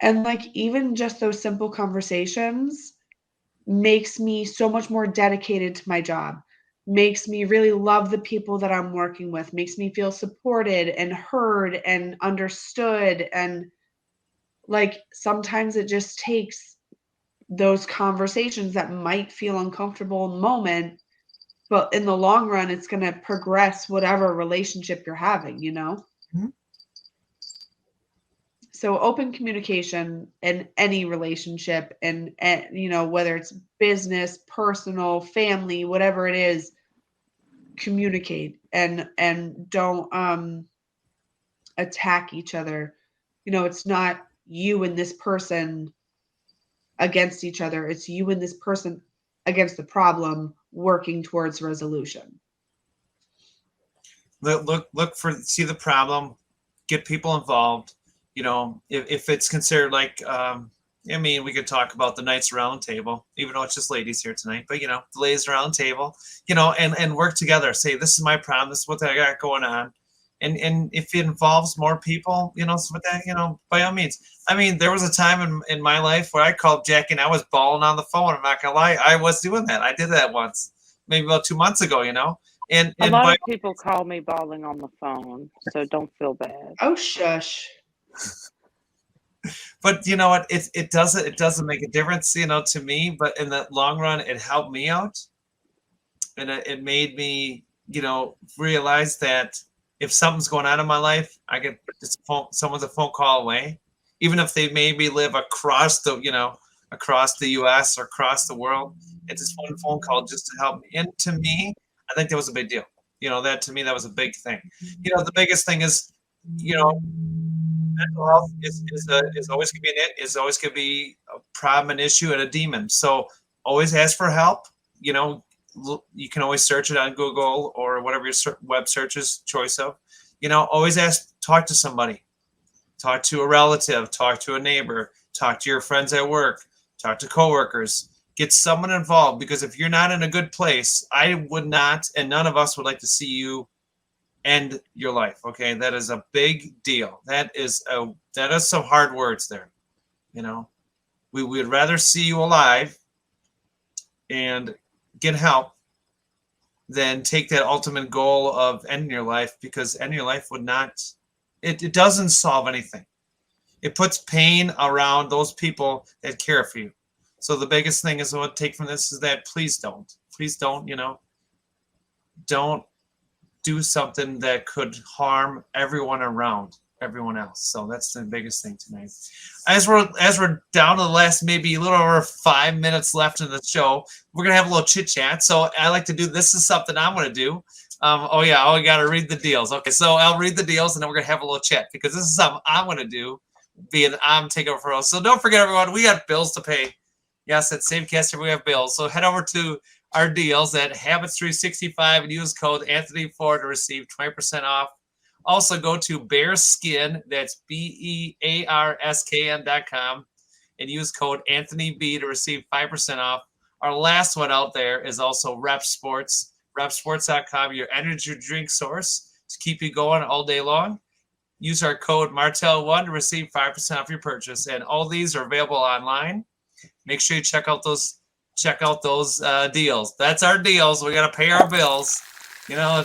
And, like, even just those simple conversations makes me so much more dedicated to my job, makes me really love the people that I'm working with, makes me feel supported and heard and understood. And, like, sometimes it just takes those conversations that might feel uncomfortable in the moment, but in the long run, it's going to progress whatever relationship you're having, Mm-hmm. So open communication in any relationship, and whether it's business, personal, family, whatever it is, communicate and don't attack each other. You know, it's not you and this person against each other. It's you and this person against the problem working towards resolution. Look for, see the problem, get people involved. You know, if it's considered like, I mean, we could talk about the Knights Round Table, even though it's just ladies here tonight, but, you know, the Ladies Round Table, you know, and work together. Say, this is my problem. This is what I got going on. And if it involves more people, you know, so with that, you know, by all means. I mean, there was a time in my life where I called Jackie and I was bawling on the phone. I'm not going to lie. I was doing that. I did that once, maybe about 2 months ago, you know. And A lot of people call me bawling on the phone, so don't feel bad. Oh, shush. But you know what? It doesn't make a difference, you know, to me. But in the long run, it helped me out, and it made me, you know, realize that if something's going on in my life, I can just someone's a phone call away, even if they maybe live across the, you know, across the U.S. or across the world. It's just one phone call just to help me. And to me, I think that was a big deal. You know, that to me, that was a big thing. You know, the biggest thing is, you know, mental health is always going to be is always going to be a problem, an issue, and a demon. So always ask for help. You know, you can always search it on Google or whatever your web search is choice of. You know, always talk to somebody, talk to a relative, talk to a neighbor, talk to your friends at work, talk to coworkers. Get someone involved, because if you're not in a good place, I would not, and none of us would like to see you end your life. Okay, that is a big deal. That is some hard words there. You know, we would rather see you alive and get help than take that ultimate goal of ending your life, because ending your life would not. It doesn't solve anything. It puts pain around those people that care for you. So the biggest thing is what I take from this is that please don't, you know, don't do something that could harm everyone around everyone else. So that's the biggest thing tonight. As we're down to the last maybe a little over 5 minutes left in the show, we're gonna have a little chit chat. So I like to do, this is something I'm gonna do. Oh yeah, we gotta read the deals. Okay, so I'll read the deals and then we're gonna have a little chat, because this is something I'm gonna do, being I'm taking over for us. So don't forget, everyone, we got bills to pay. Yes, at Savecaster we have bills. So head over to our deals at Habits 365 and use code Anthony4 to receive 20% off. Also go to Bearskin, that's BEARSKN.com, and use code AnthonyB to receive 5% off. Our last one out there is also REPP Sports, REPPsports.com, your energy drink source to keep you going all day long. Use our code Martel1 to receive 5% off your purchase. And all these are available online. Make sure you check out those deals. That's our deals. We got to pay our bills. You know,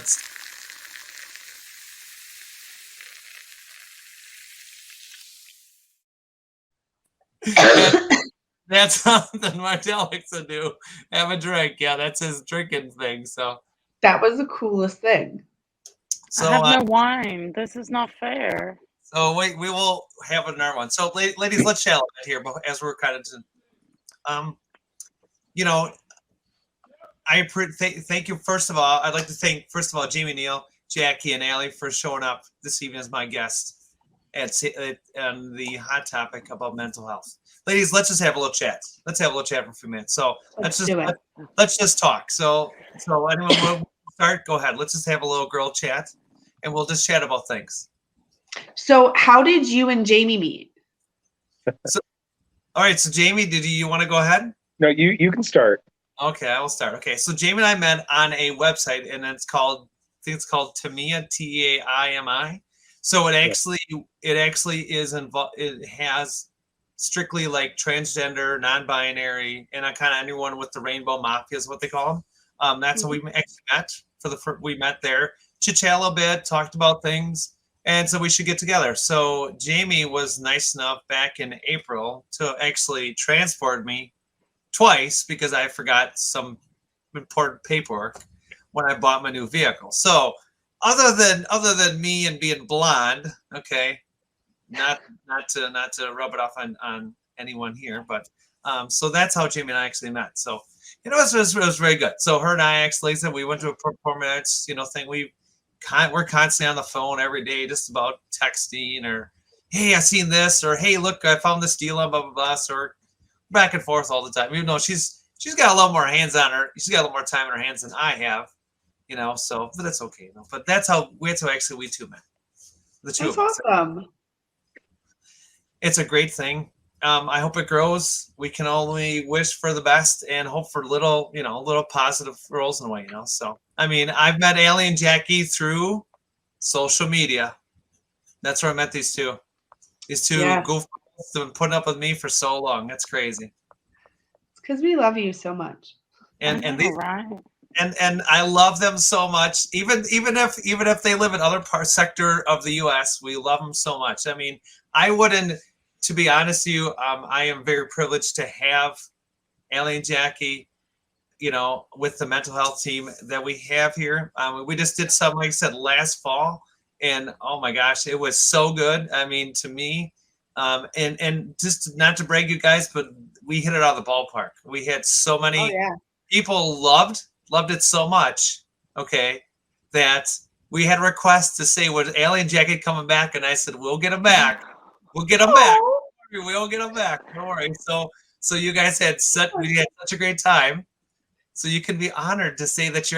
that's something Martel likes to do. Have a drink. Yeah, that's his drinking thing. So that was the coolest thing. So I have no wine. This is not fair. So we will have another one. So ladies, let's chat a bit here, but as we're kind of, you know, I thank you. First of all, I'd like to thank Jamie, Neal, Jackie, and Aly for showing up this evening as my guest at the hot topic about mental health. Ladies, let's just have a little chat. Let's have a little chat for a few minutes. So let's just talk. So anyone will start? Go ahead. Let's just have a little girl chat, and we'll just chat about things. So how did you and Jamie meet? All right. So Jamie, did you want to go ahead? No, you can start. Okay, I will start. Okay, so Jamie and I met on a website, and it's called, I think it's called Taimi, Taimi. So it actually is involved. It has strictly like transgender, non-binary, and kind of anyone with the rainbow mafia is what they call them. That's how we actually met. We met there, chit-chat a little bit, talked about things, and so we should get together. So Jamie was nice enough back in April to actually transport me twice because I forgot some important paperwork when I bought my new vehicle. So other than me and being blonde, okay, not to rub it off on anyone here, but so that's how Jamie and I actually met. So it was very good. So her and I actually said we went to a performance, thing. We're constantly on the phone every day, just about texting or, hey, I seen this, or hey, look, I found this deal on blah blah blah. So we're back and forth all the time. Even though she's got a lot more hands on her, she's got a lot more time in her hands than I have, So, but that's okay. But that's how actually we two met. The two That's of us. awesome. It's a great thing. I hope it grows. We can only wish for the best and hope for little positive rolls in the way, So, I mean, I've met Aly and Jacque through social media. That's where I met these two. These two goofballs have been putting up with me for so long. That's crazy. It's because we love you so much. And I know, right? And I love them so much. Even if they live in other sector of the U.S., we love them so much. I mean, I wouldn't. To be honest with you, I am very privileged to have Aly and Jacque, with the mental health team that we have here. We just did something, like I said, last fall, and oh my gosh, it was so good. I mean, to me, and just not to brag you guys, but we hit it out of the ballpark. We had so many people loved it so much, okay, that we had requests to say, was Aly and Jacque coming back? And I said, we'll get them back. We'll get them back. We'll get them back. Don't worry. So you guys we had such a great time. So you can be honored to say that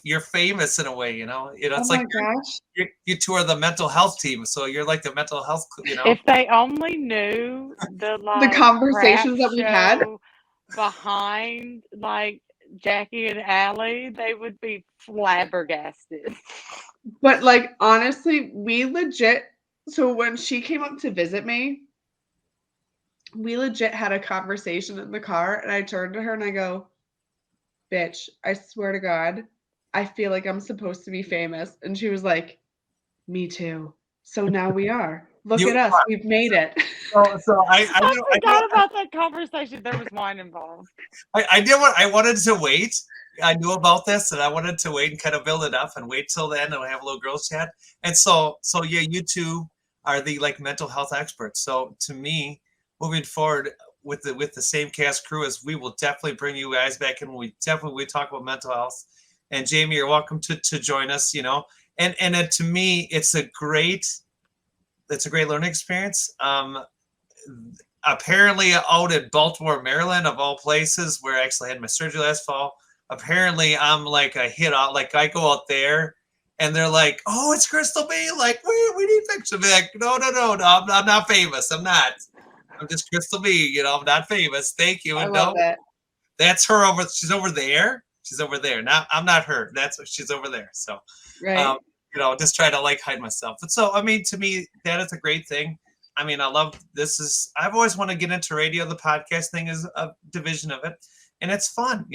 you're famous in a way, It's like you two are the mental health team. So you're like the mental health, If they only knew the conversations that we've had behind Jacque and Aly, they would be flabbergasted. But honestly, we legit. So when she came up to visit me, we legit had a conversation in the car, and I turned to her and I go, bitch, I swear to God, I feel like I'm supposed to be famous. And she was like, me too. So now we are. Look at us. We've made it. So I forgot about that conversation. There was wine involved. I wanted to wait. I knew about this, and I wanted to wait and kind of build it up and wait till then, and we'll have a little girls chat. And so yeah, you two are the mental health experts. So to me, moving forward with the same cast crew, as we will definitely bring you guys back, and we talk about mental health. And Jamie, you're welcome to join us. And to me, it's a great learning experience. Apparently, out in Baltimore, Maryland, of all places, where I actually had my surgery last fall. Apparently, I'm like a hit out. Like I go out there, and they're like, "Oh, it's Crystal B. Like we need pictures." Like, no, I'm not famous. I'm not. I'm just Crystal B. I'm not famous. Thank you. I And love it. that's her over. She's over there. She's over there. Now I'm not her. That's what she's over there. So, right. Just try to hide myself. But so, I mean, to me, that is a great thing. I mean, I love this. I've always wanted to get into radio. The podcast thing is a division of it, and it's fun,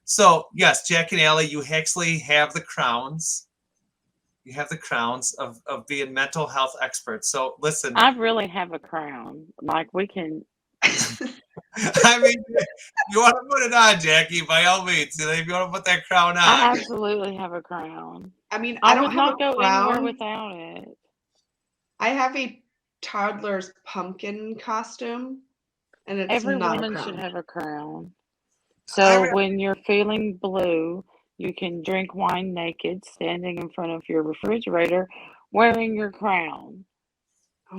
So yes, Jacque and Aly, you actually have the crowns. You have the crowns of being mental health experts. So listen, I really have a crown. We can. I mean, you want to put it on, Jacque, by all means. If you want to put that crown on, I absolutely have a crown. I mean, I don't would not have a go crown. anywhere without it. I have a toddler's pumpkin costume, and it's Every not woman a crown. should have a crown. So when you're feeling blue, you can drink wine naked, standing in front of your refrigerator, wearing your crown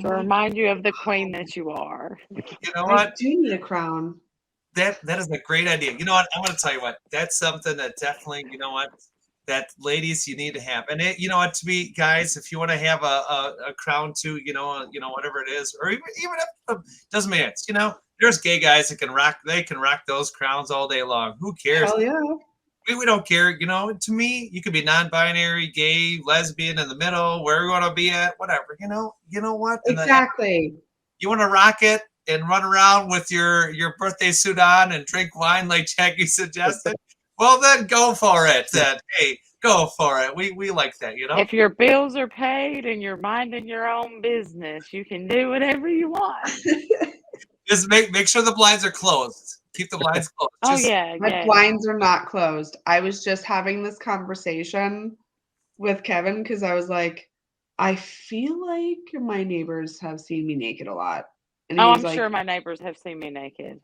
to remind you of the queen that you are. You know what? I do need a crown. That is a great idea. You know what? I'm going to tell you what. That's something that definitely, that ladies you need to have. And what, to me, guys, if you want to have a crown too, whatever it is, or even if it doesn't matter. There's gay guys that can rock. They can rock those crowns all day long. Who cares? Hell yeah. We don't care. To me, you could be non-binary, gay, lesbian, in the middle, where you want to be at, whatever. You know what? Exactly. You want to rock it and run around with your birthday suit on and drink wine like Jacque suggested? Well, then go for it. Then hey, go for it. We like that. If your bills are paid and you're minding your own business, you can do whatever you want. Just make sure the blinds are closed. Keep the blinds closed. My blinds are not closed. I was just having this conversation with Kevin because I was like, I feel like my neighbors have seen me naked a lot. And he Oh, was I'm like, sure my neighbors have seen me naked.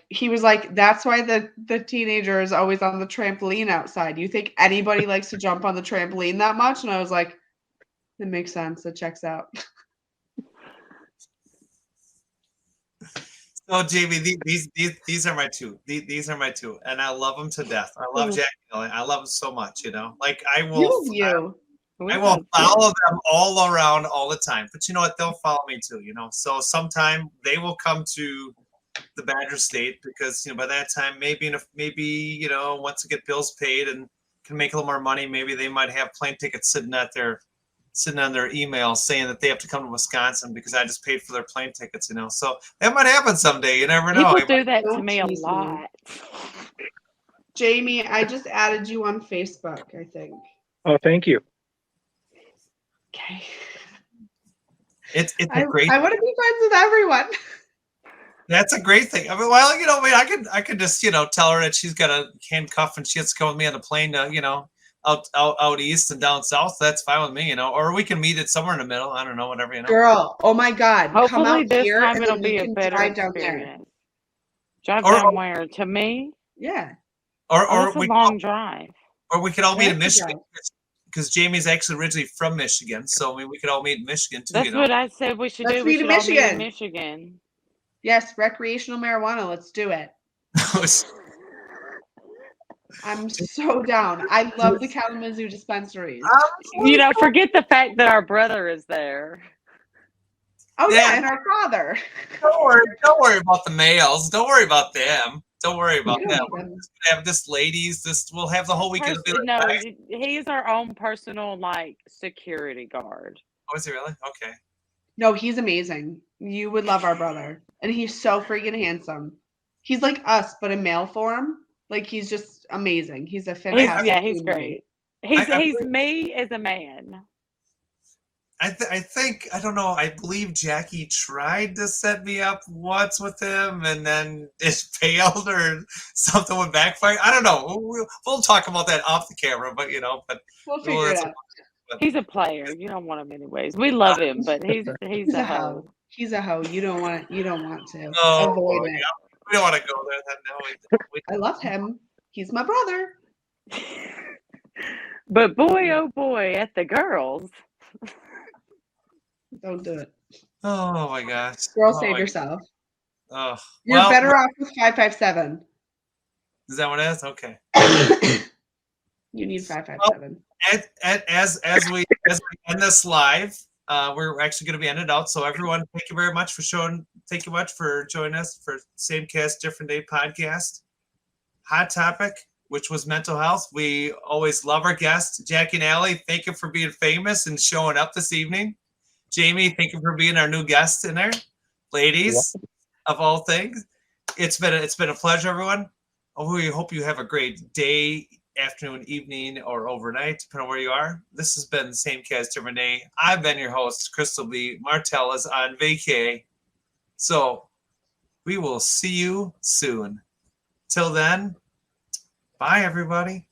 he was like, that's why the teenager is always on the trampoline outside. You think anybody likes to jump on the trampoline that much? And I was like, it makes sense. It checks out. So Jamie, these are my two. These are my two, and I love them to death. I love Jackie. I love them so much. Like I will. You. I will follow them all around all the time. But you know what? They'll follow me too. So sometime they will come to the Badger State because by that time maybe once they get bills paid and can make a little more money, maybe they might have plane tickets sitting on their email saying that they have to come to Wisconsin because I just paid for their plane tickets. So that might happen someday. You never know. People do that to me a lot. Jamie, I just added you on Facebook, I think. Oh, thank you. Okay. It's a great. I want to be friends with everyone. That's a great thing. I mean, well, I could just tell her that she's got a handcuff and she has to come with me on the plane to out east and down south. That's fine with me, or we can meet it somewhere in the middle. I don't know, whatever. Girl, oh my God, come Hopefully out this here time and it'll then we be a can better drive down there. experience. Drive down where? To me? Yeah. Or that's a long drive. Or we could all meet in That's a Michigan because Jamie's actually originally from Michigan, so we could all meet in Michigan too. That's what I said we should Let's do. We meet in should all meet in Michigan. Michigan. Yes, recreational marijuana. Let's do it. I'm so down. I love the Kalamazoo dispensaries. Forget the fact that our brother is there. Oh yeah, and our father. Don't worry about the males. Don't worry about them. Don't worry about them. We're just gonna have this ladies. We'll have the whole weekend. No, he's our own personal security guard. Oh, is he really? Okay. No, he's amazing. You would love our brother, and he's so freaking handsome. He's like us, but in male form. Like he's just amazing. He's a fantastic. He's great. He's me as a man. I think I don't know. I believe Jackie tried to set me up once with him, and then it failed, or something went backfire. I don't know. We'll talk about that off the camera, but we'll figure it out. He's a player. You don't want him anyways. We love him, but he's a hoe. He's a hoe. You don't want to. Oh, avoid it. We don't want to go there. I love him. He's my brother. But boy, oh boy, at the girls. Don't do it. Oh my gosh. Girl, save yourself. Oh, you're better off with 557. Is that what it is? Okay. You need 557. As we end this live, we're actually going to be ended out. So everyone, thank you very much for joining us for Same Cast Different Day podcast. Hot topic, which was mental health. We always love our guests, Jackie and Aly. Thank you for being famous and showing up this evening. Jamie, thank you for being our new guest in there. Ladies, of all things, it's been a pleasure, everyone. We hope you have a great day, afternoon, evening, or overnight, depending on where you are. This has been the Same Cast Different Day. I've been your host, Crystal B. Martell is on vacay. So we will see you soon. Till then, bye, everybody.